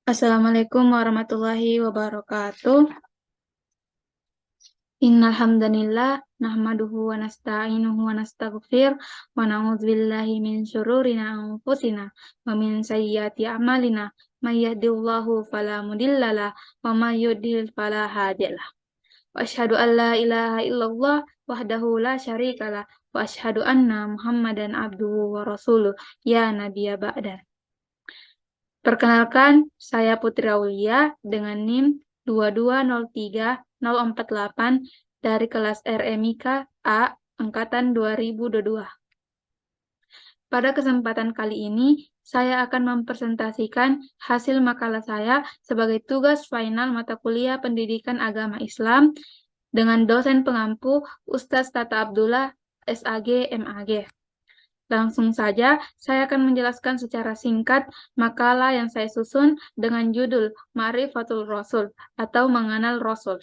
Assalamualaikum warahmatullahi wabarakatuh. Innal hamdanillah nahmaduhu wa nasta'inuhu wa nastaghfir wa na'udzubillahi min syururi anfusina wa min sayyiati a'malina may yahdihillahu fala mudhillalah wa may yudhlil fala hadiyalah. Wa asyhadu an la ilaha illallah wahdahu la syarikalah wa asyhadu anna Muhammadan abduhu wa rasuluh ya nabiyya ba'da. Perkenalkan, saya Putri Aulia dengan NIM 2203048 dari kelas RMIK A Angkatan 2022. Pada kesempatan kali ini, saya akan mempresentasikan hasil makalah saya sebagai tugas final mata kuliah Pendidikan Agama Islam dengan dosen pengampu Ustadz Tata Abdullah, SAG, MAG. Langsung saja, saya akan menjelaskan secara singkat makalah yang saya susun dengan judul Ma'rifatul Rasul atau Mengenal Rasul.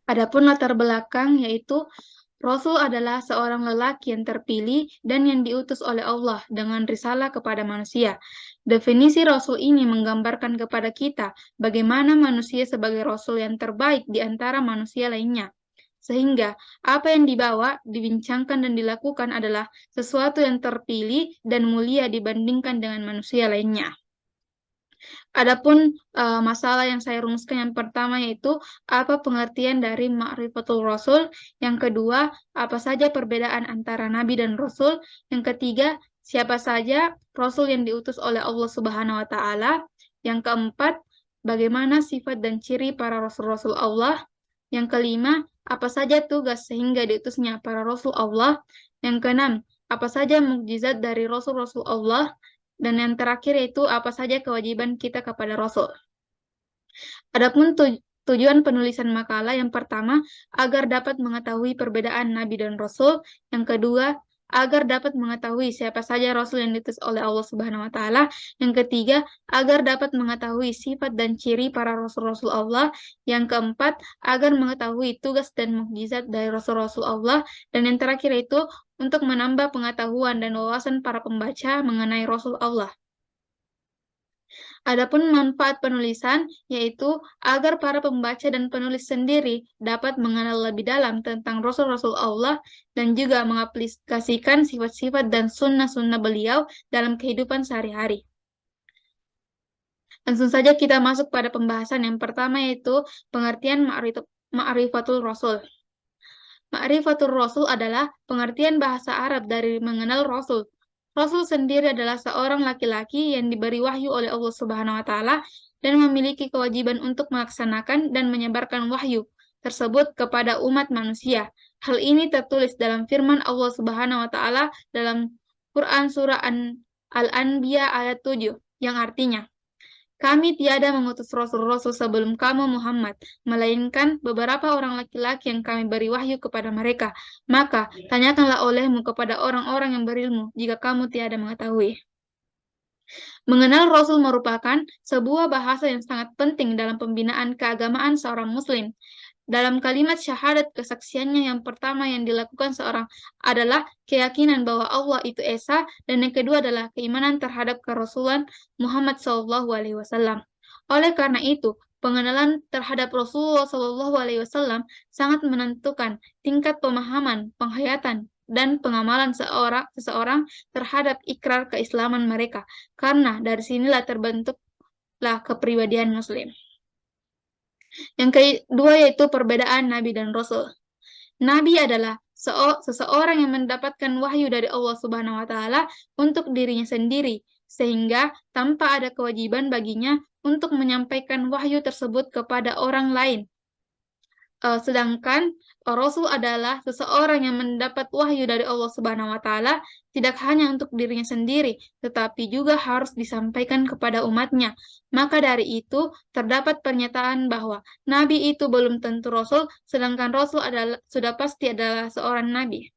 Adapun latar belakang yaitu Rasul adalah seorang lelaki yang terpilih dan yang diutus oleh Allah dengan risalah kepada manusia. Definisi Rasul ini menggambarkan kepada kita bagaimana manusia sebagai Rasul yang terbaik di antara manusia lainnya. Sehingga apa yang dibawa, dibincangkan, dan dilakukan adalah sesuatu yang terpilih dan mulia dibandingkan dengan manusia lainnya. Adapun masalah yang saya rumuskan yang pertama yaitu apa pengertian dari Ma'rifatul Rasul, yang kedua apa saja perbedaan antara Nabi dan Rasul, yang ketiga siapa saja Rasul yang diutus oleh Allah Subhanahu wa Ta'ala, yang keempat bagaimana sifat dan ciri para Rasul-Rasul Allah, yang kelima apa saja tugas sehingga diutusnya para Rasul Allah, yang keenam apa saja mukjizat dari Rasul-Rasul Allah, dan yang terakhir yaitu apa saja kewajiban kita kepada Rasul. Adapun tujuan penulisan makalah yang pertama, agar dapat mengetahui perbedaan Nabi dan Rasul. Yang kedua, agar dapat mengetahui siapa saja Rasul yang diutus oleh Allah Subhanahu wa Ta'ala. Yang ketiga, agar dapat mengetahui sifat dan ciri para Rasul-Rasul Allah. Yang keempat, agar mengetahui tugas dan mukjizat dari Rasul-Rasul Allah. Dan yang terakhir itu, untuk menambah pengetahuan dan wawasan para pembaca mengenai Rasul Allah. Adapun manfaat penulisan yaitu agar para pembaca dan penulis sendiri dapat mengenal lebih dalam tentang Rasul-Rasul Allah dan juga mengaplikasikan sifat-sifat dan sunnah-sunnah beliau dalam kehidupan sehari-hari. Langsung saja kita masuk pada pembahasan yang pertama yaitu pengertian Ma'rifatul Rasul. Ma'rifatul Rasul adalah pengertian bahasa Arab dari mengenal Rasul. Rasul sendiri adalah seorang laki-laki yang diberi wahyu oleh Allah Subhanahu wa Ta'ala dan memiliki kewajiban untuk melaksanakan dan menyebarkan wahyu tersebut kepada umat manusia. Hal ini tertulis dalam firman Allah Subhanahu wa Ta'ala dalam Quran surah Al-Anbiya ayat 7 yang artinya, kami tiada mengutus rasul-rasul sebelum kamu Muhammad, melainkan beberapa orang laki-laki yang kami beri wahyu kepada mereka. Maka, tanyakanlah olehmu kepada orang-orang yang berilmu, jika kamu tiada mengetahui. Mengenal Rasul merupakan sebuah bahasa yang sangat penting dalam pembinaan keagamaan seorang Muslim. Dalam kalimat syahadat kesaksiannya yang pertama yang dilakukan seorang adalah keyakinan bahwa Allah itu Esa, dan yang kedua adalah keimanan terhadap kerasulan Muhammad SAW. Oleh karena itu, pengenalan terhadap Rasulullah SAW sangat menentukan tingkat pemahaman, penghayatan, dan pengamalan seseorang terhadap ikrar keislaman mereka, karena dari sinilah terbentuklah kepribadian Muslim. Yang kedua yaitu perbedaan Nabi dan Rasul. Nabi adalah seseorang yang mendapatkan wahyu dari Allah Subhanahu wa Ta'ala untuk dirinya sendiri, sehingga tanpa ada kewajiban baginya untuk menyampaikan wahyu tersebut kepada orang lain. Sedangkan Rasul adalah seseorang yang mendapat wahyu dari Allah Subhanahu wa Ta'ala tidak hanya untuk dirinya sendiri, tetapi juga harus disampaikan kepada umatnya. Maka dari itu, terdapat pernyataan bahwa Nabi itu belum tentu Rasul, sedangkan Rasul sudah pasti adalah seorang Nabi.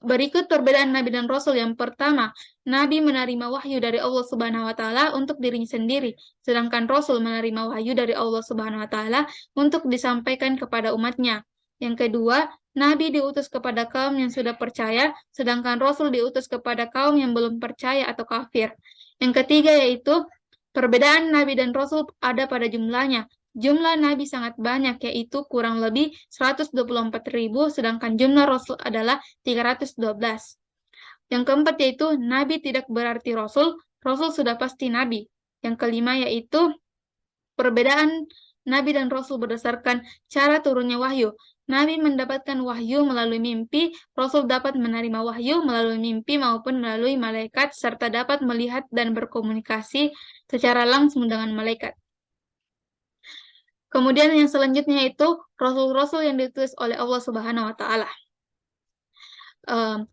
Berikut perbedaan Nabi dan Rasul. Yang pertama, Nabi menerima wahyu dari Allah Subhanahu wa taala untuk dirinya sendiri, sedangkan Rasul menerima wahyu dari Allah Subhanahu wa taala untuk disampaikan kepada umatnya. Yang kedua, Nabi diutus kepada kaum yang sudah percaya, sedangkan Rasul diutus kepada kaum yang belum percaya atau kafir. Yang ketiga yaitu perbedaan Nabi dan Rasul ada pada jumlahnya. Jumlah Nabi sangat banyak, yaitu kurang lebih 124.000, sedangkan jumlah Rasul adalah 312. Yang keempat yaitu Nabi tidak berarti Rasul, Rasul sudah pasti Nabi. Yang kelima yaitu perbedaan Nabi dan Rasul berdasarkan cara turunnya wahyu. Nabi mendapatkan wahyu melalui mimpi, Rasul dapat menerima wahyu melalui mimpi maupun melalui malaikat, serta dapat melihat dan berkomunikasi secara langsung dengan malaikat. Kemudian yang selanjutnya itu Rasul-Rasul yang ditulis oleh Allah Subhanahu wa Ta'ala.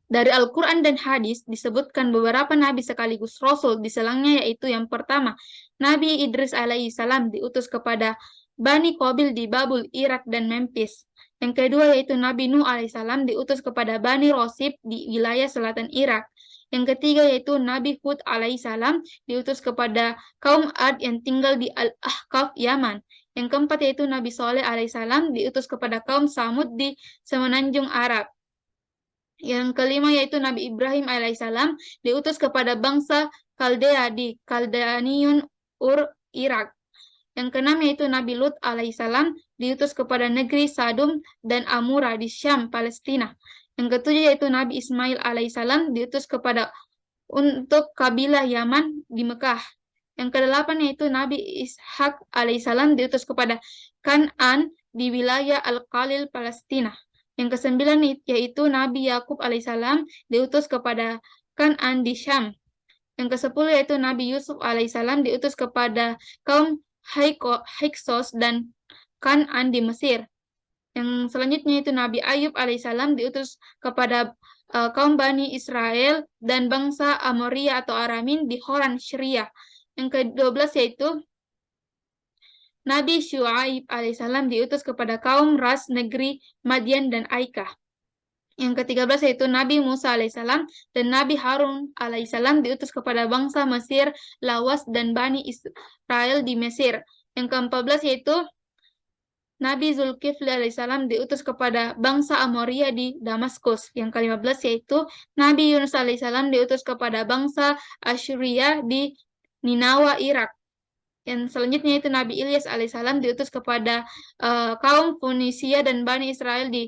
Dari Al-Quran dan hadis disebutkan beberapa nabi sekaligus rasul di selangnya, yaitu yang pertama, Nabi Idris alaihissalam diutus kepada Bani Qabil di Babul, Irak dan Memphis. Yang kedua yaitu Nabi Nuh alaihissalam diutus kepada Bani Rosib di wilayah selatan Irak. Yang ketiga yaitu Nabi Hud alaihissalam diutus kepada kaum Ad yang tinggal di Al-Ahqaf, Yaman. Yang keempat yaitu Nabi Soleh alaihissalam diutus kepada kaum Samud di semenanjung Arab. Yang kelima yaitu Nabi Ibrahim alaihissalam diutus kepada bangsa Kaldea di Kaldeaniun Irak. Yang keenam yaitu Nabi Lut alaihissalam diutus kepada negeri Sadum dan Amura di Syam, Palestina. Yang ketujuh yaitu Nabi Ismail alaihissalam diutus kepada untuk kabilah Yaman di Mekah. Yang kedelapan yaitu Nabi Ishak alaihissalam diutus kepada Kan'an di wilayah Al-Qalil, Palestina. Yang kesembilan yaitu Nabi Yakub alaihissalam diutus kepada Kan'an di Syam. Yang kesepuluh yaitu Nabi Yusuf alaihissalam diutus kepada kaum Hyksos dan Kan'an di Mesir. Yang selanjutnya itu Nabi Ayub alaihissalam diutus kepada kaum Bani Israel dan bangsa Amoria atau Aramin di Horan, Syria. Yang ke-12 yaitu Nabi Syuaib alaihissalam diutus kepada kaum Ras, negeri Madian dan Aikah. Yang ke-13 yaitu Nabi Musa alaihissalam dan Nabi Harun alaihissalam diutus kepada bangsa Mesir, Lawas dan Bani Israel di Mesir. Yang ke-14 yaitu Nabi Zulkifli alaihissalam diutus kepada bangsa Amoria di Damaskus. Yang ke-15 yaitu Nabi Yunus alaihissalam diutus kepada bangsa Assyria di Ninawa, Irak. Yang selanjutnya itu Nabi Ilyas alaihissalam diutus kepada kaum Funisia dan Bani Israel di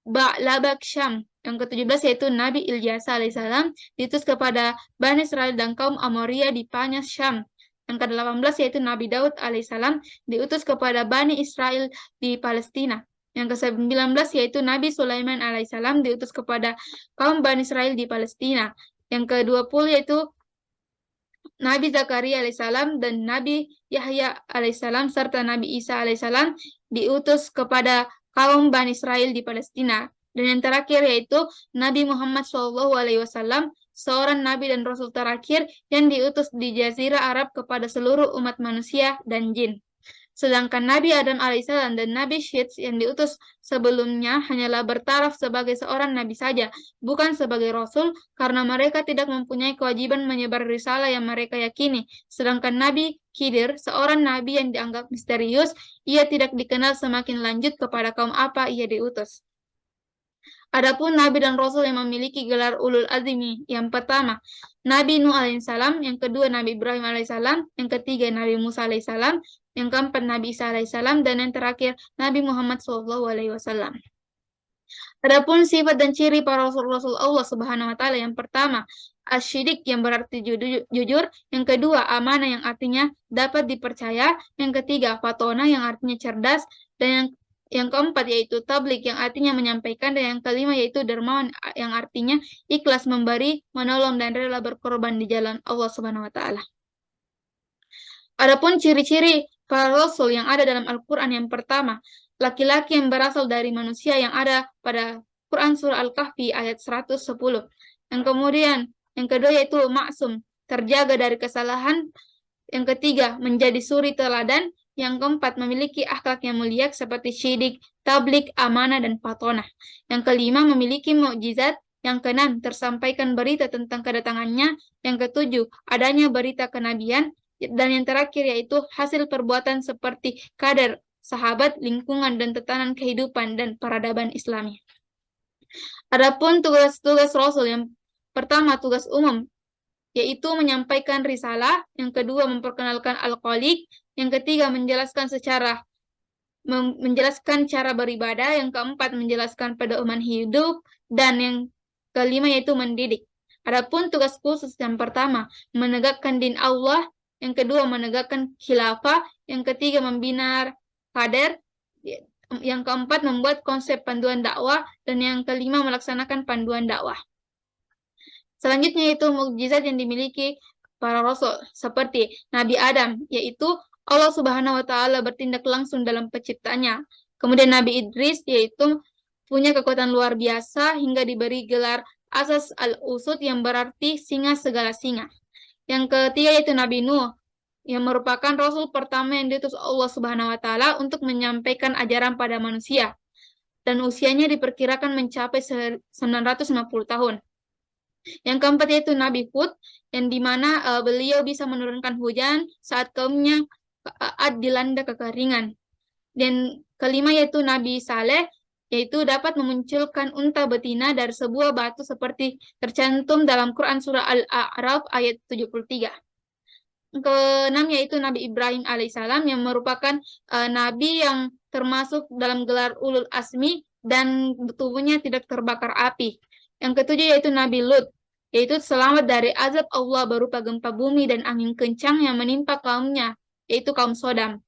Ba'labak, Syam. Yang ke-17 yaitu Nabi Ilyas alaihissalam diutus kepada Bani Israel dan kaum Amoria di Panyas, Syam. Yang ke-18 yaitu Nabi Daud alaihissalam diutus kepada Bani Israel di Palestina. Yang ke-19 yaitu Nabi Sulaiman alaihissalam diutus kepada kaum Bani Israel di Palestina. Yang ke-20 yaitu Nabi Zakaria alaihissalam dan Nabi Yahya alaihissalam serta Nabi Isa alaihissalam diutus kepada kaum Bani Israel di Palestina. Dan yang terakhir yaitu Nabi Muhammad SAW, seorang Nabi dan Rasul terakhir yang diutus di Jazirah Arab kepada seluruh umat manusia dan jin. Sedangkan Nabi Adam alaihissalam dan Nabi Syeds yang diutus sebelumnya hanyalah bertaraf sebagai seorang Nabi saja, bukan sebagai Rasul, karena mereka tidak mempunyai kewajiban menyebar risalah yang mereka yakini. Sedangkan Nabi Khidir, seorang Nabi yang dianggap misterius, ia tidak dikenal semakin lanjut kepada kaum apa ia diutus. Adapun Nabi dan Rasul yang memiliki gelar ulul azmi, yang pertama Nabi Nuh alaihissalam, yang kedua Nabi Ibrahim alaihissalam, yang ketiga Nabi Musa alaihissalam, yang keempat Nabi Isa alaihissalam, dan yang terakhir Nabi Muhammad SAW. Adapun sifat dan ciri para Rasul-Rasul Allah Subhanahu wa Ta'ala, yang pertama asyidik yang berarti jujur, yang kedua amanah yang artinya dapat dipercaya, yang ketiga fatona yang artinya cerdas, dan yang keempat yaitu tablik yang artinya menyampaikan, dan yang kelima yaitu dermawan yang artinya ikhlas memberi, menolong dan rela berkorban di jalan Allah Subhanahu wa Ta'ala. Adapun ciri-ciri para rasul yang ada dalam Al-Qur'an, yang pertama, laki-laki yang berasal dari manusia yang ada pada Quran surah Al-Kahfi ayat 110. Yang kemudian yang kedua yaitu maksum, terjaga dari kesalahan. Yang ketiga, menjadi suri teladan. Yang keempat, memiliki akhlak yang mulia seperti syidik, tablik, amanah, dan fatonah. Yang kelima, memiliki mukjizat. Yang keenam, tersampaikan berita tentang kedatangannya. Yang ketujuh, adanya berita kenabian. Dan yang terakhir yaitu hasil perbuatan seperti kader, sahabat, lingkungan, dan tatanan kehidupan dan peradaban Islami. Adapun tugas-tugas Rasul yang pertama, tugas umum, yaitu menyampaikan risalah. Yang kedua, memperkenalkan Al-Khaliq. Yang ketiga, menjelaskan cara beribadah. Yang keempat, menjelaskan pedoman hidup. Dan yang kelima yaitu mendidik. Adapun tugas khusus yang pertama, menegakkan din Allah. Yang kedua, menegakkan khilafah. Yang ketiga, membina kader. Yang keempat, membuat konsep panduan dakwah. Dan yang kelima, melaksanakan panduan dakwah. Selanjutnya itu mukjizat yang dimiliki para rasul seperti Nabi Adam, yaitu Allah Subhanahu wa taala bertindak langsung dalam penciptanya. Kemudian Nabi Idris, yaitu punya kekuatan luar biasa hingga diberi gelar Asas al-Usud yang berarti singa segala singa. Yang ketiga yaitu Nabi Nuh, yang merupakan rasul pertama yang diutus Allah Subhanahu wa taala untuk menyampaikan ajaran pada manusia. Dan usianya diperkirakan mencapai 950 tahun. Yang keempat yaitu Nabi Hud, yang dimana beliau bisa menurunkan hujan saat kaumnya dilanda kekeringan. Dan kelima yaitu Nabi Saleh, yaitu dapat memunculkan unta betina dari sebuah batu seperti tercantum dalam Quran surah Al-A'raf ayat 73. Keenam yaitu Nabi Ibrahim alaihissalam, yang merupakan nabi yang termasuk dalam gelar ulul asmi dan tubuhnya tidak terbakar api. Yang ketujuh yaitu Nabi Lut, yaitu selamat dari azab Allah berupa gempa bumi dan angin kencang yang menimpa kaumnya, yaitu kaum Sodom.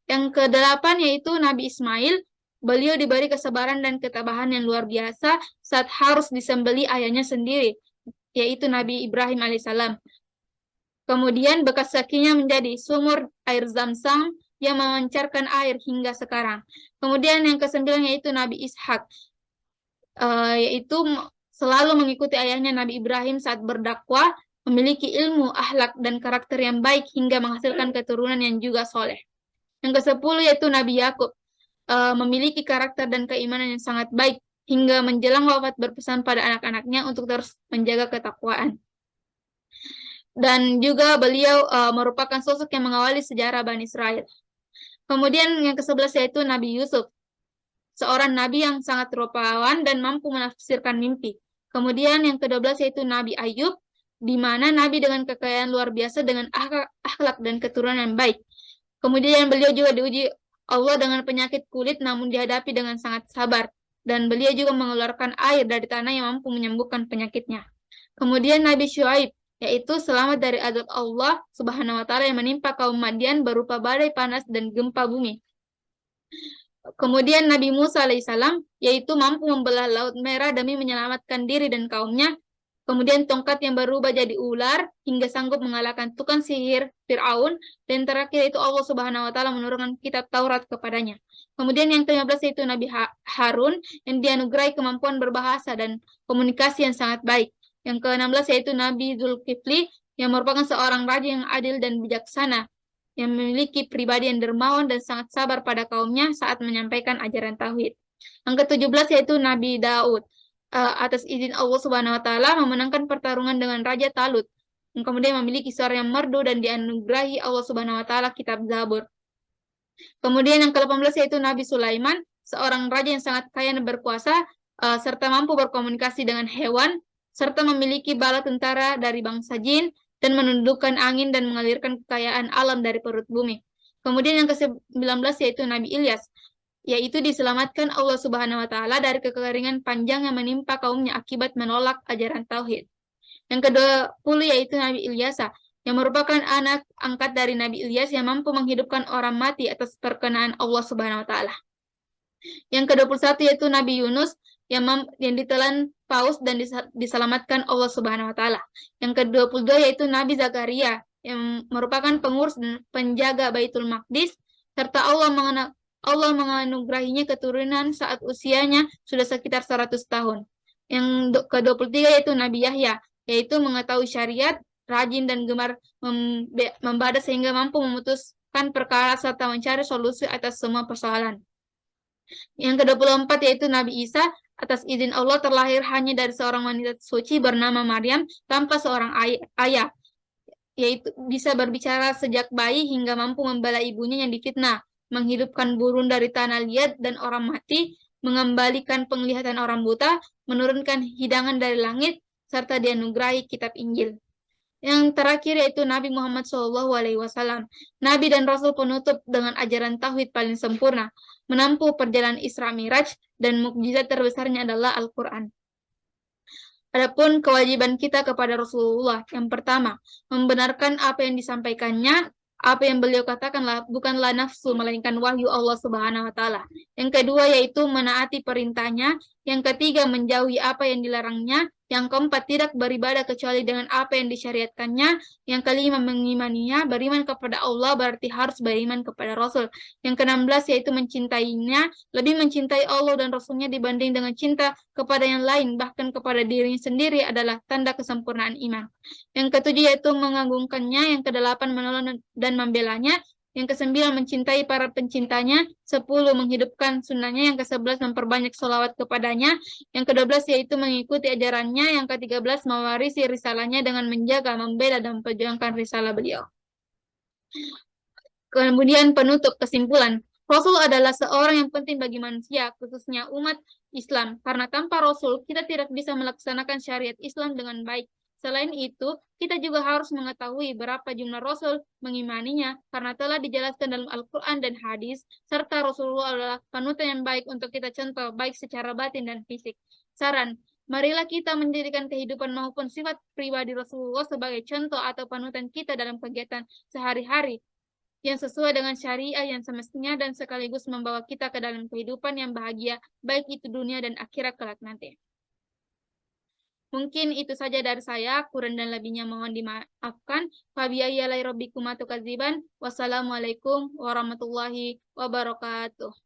Yang kedelapan yaitu Nabi Ismail, beliau diberi kesabaran dan ketabahan yang luar biasa saat harus disembeli ayahnya sendiri, yaitu Nabi Ibrahim alaihissalam. Kemudian bekas kakinya menjadi sumur air Zam-Zam yang memancarkan air hingga sekarang. Kemudian yang kesembilan yaitu Nabi Ishak, yaitu selalu mengikuti ayahnya Nabi Ibrahim saat berdakwah, memiliki ilmu, akhlak, dan karakter yang baik hingga menghasilkan keturunan yang juga soleh. Yang ke-10 yaitu Nabi Yakub, memiliki karakter dan keimanan yang sangat baik hingga menjelang wafat berpesan pada anak-anaknya untuk terus menjaga ketakwaan. Dan juga beliau merupakan sosok yang mengawali sejarah Bani Israel. Kemudian yang ke-11 yaitu Nabi Yusuf, seorang nabi yang sangat rupawan dan mampu menafsirkan mimpi. Kemudian yang ke-12 yaitu Nabi Ayub, di mana nabi dengan kekayaan luar biasa dengan akhlak dan keturunan yang baik. Kemudian beliau juga diuji Allah dengan penyakit kulit namun dihadapi dengan sangat sabar. Dan beliau juga mengeluarkan air dari tanah yang mampu menyembuhkan penyakitnya. Kemudian Nabi Syuaib, yaitu selamat dari azab Allah Subhanahu wa taala yang menimpa kaum Madian berupa badai panas dan gempa bumi. Kemudian Nabi Musa alaihissalam, yaitu mampu membelah Laut Merah demi menyelamatkan diri dan kaumnya. Kemudian tongkat yang berubah jadi ular hingga sanggup mengalahkan tukang sihir Fir'aun. Dan terakhir itu Allah Subhanahu wa taala menurunkan kitab Taurat kepadanya. Kemudian yang ke-15 yaitu Nabi Harun, yang dianugerahi kemampuan berbahasa dan komunikasi yang sangat baik. Yang ke-16 yaitu Nabi Zulkifli, yang merupakan seorang raja yang adil dan bijaksana, yang memiliki pribadi yang dermawan dan sangat sabar pada kaumnya saat menyampaikan ajaran tauhid. Yang ke-17 yaitu Nabi Daud, atas izin Allah Subhanahu wa taala memenangkan pertarungan dengan Raja Talut, yang kemudian memiliki suara yang merdu dan dianugerahi Allah Subhanahu wa taala kitab Zabur. Kemudian yang ke-18 yaitu Nabi Sulaiman, seorang raja yang sangat kaya dan berkuasa, serta mampu berkomunikasi dengan hewan, serta memiliki bala tentara dari bangsa jin, dan menundukkan angin dan mengalirkan kekayaan alam dari perut bumi. Kemudian yang ke-19 yaitu Nabi Ilyas, yaitu diselamatkan Allah Subhanahu wa taala dari kekeringan panjang yang menimpa kaumnya akibat menolak ajaran tauhid. Yang ke-20 yaitu Nabi Ilyasa, yang merupakan anak angkat dari Nabi Ilyas yang mampu menghidupkan orang mati atas perkenaan Allah Subhanahu wa taala. Yang ke-21 yaitu Nabi Yunus, yang ditelan paus dan diselamatkan Allah Subhanahu wa taala. Yang ke-22 yaitu Nabi Zakaria, yang merupakan pengurus dan penjaga Baitul Maqdis, serta Allah menganugerahinya keturunan saat usianya sudah sekitar 100 tahun. Yang ke-23 yaitu Nabi Yahya, yaitu mengetahui syariat, rajin dan gemar membaca sehingga mampu memutuskan perkara serta mencari solusi atas semua persoalan. Yang ke-24 yaitu Nabi Isa, atas izin Allah terlahir hanya dari seorang wanita suci bernama Maryam tanpa seorang ayah, yaitu bisa berbicara sejak bayi hingga mampu membela ibunya yang difitnah, menghidupkan burung dari tanah liat dan orang mati, mengembalikan penglihatan orang buta, menurunkan hidangan dari langit, serta dianugerahi kitab Injil. Yang terakhir yaitu Nabi Muhammad SAW, Nabi dan Rasul penutup dengan ajaran tauhid paling sempurna, menempuh perjalanan Isra Miraj, dan mukjizat terbesarnya adalah Al-Quran. Adapun kewajiban kita kepada Rasulullah, yang pertama, membenarkan apa yang disampaikannya, apa yang beliau katakanlah bukanlah nafsu, melainkan wahyu Allah Subhanahu wa Ta'ala. Yang kedua yaitu menaati perintahnya, yang ketiga menjauhi apa yang dilarangnya, yang keempat tidak beribadah kecuali dengan apa yang disyariatkannya, yang kelima mengimaninya, beriman kepada Allah berarti harus beriman kepada Rasul. Yang ke-16 yaitu mencintainya, lebih mencintai Allah dan Rasulnya dibanding dengan cinta kepada yang lain, bahkan kepada dirinya sendiri adalah tanda kesempurnaan iman. Yang ke-7 yaitu mengagungkannya, yang ke-8 menolong dan membelanya, yang ke-9 mencintai para pencintanya, 10 menghidupkan sunnahnya, yang ke-11 memperbanyak sholawat kepadanya, yang ke-12 yaitu mengikuti ajarannya, yang ke-13 mewarisi risalahnya dengan menjaga, membela, dan memperjuangkan risalah beliau. Kemudian penutup kesimpulan, Rasul adalah seorang yang penting bagi manusia, khususnya umat Islam, karena tanpa Rasul kita tidak bisa melaksanakan syariat Islam dengan baik. Selain itu, kita juga harus mengetahui berapa jumlah Rasul mengimaninya, karena telah dijelaskan dalam Al-Quran dan hadis, serta Rasulullah adalah panutan yang baik untuk kita contoh, baik secara batin dan fisik. Saran, marilah kita menjadikan kehidupan maupun sifat pribadi Rasulullah sebagai contoh atau panutan kita dalam kegiatan sehari-hari, yang sesuai dengan syariah yang semestinya dan sekaligus membawa kita ke dalam kehidupan yang bahagia, baik itu dunia dan akhirat kelak nanti. Mungkin itu saja dari saya, kurang dan lebihnya mohon dimaafkan. Wassalamualaikum warahmatullahi wabarakatuh.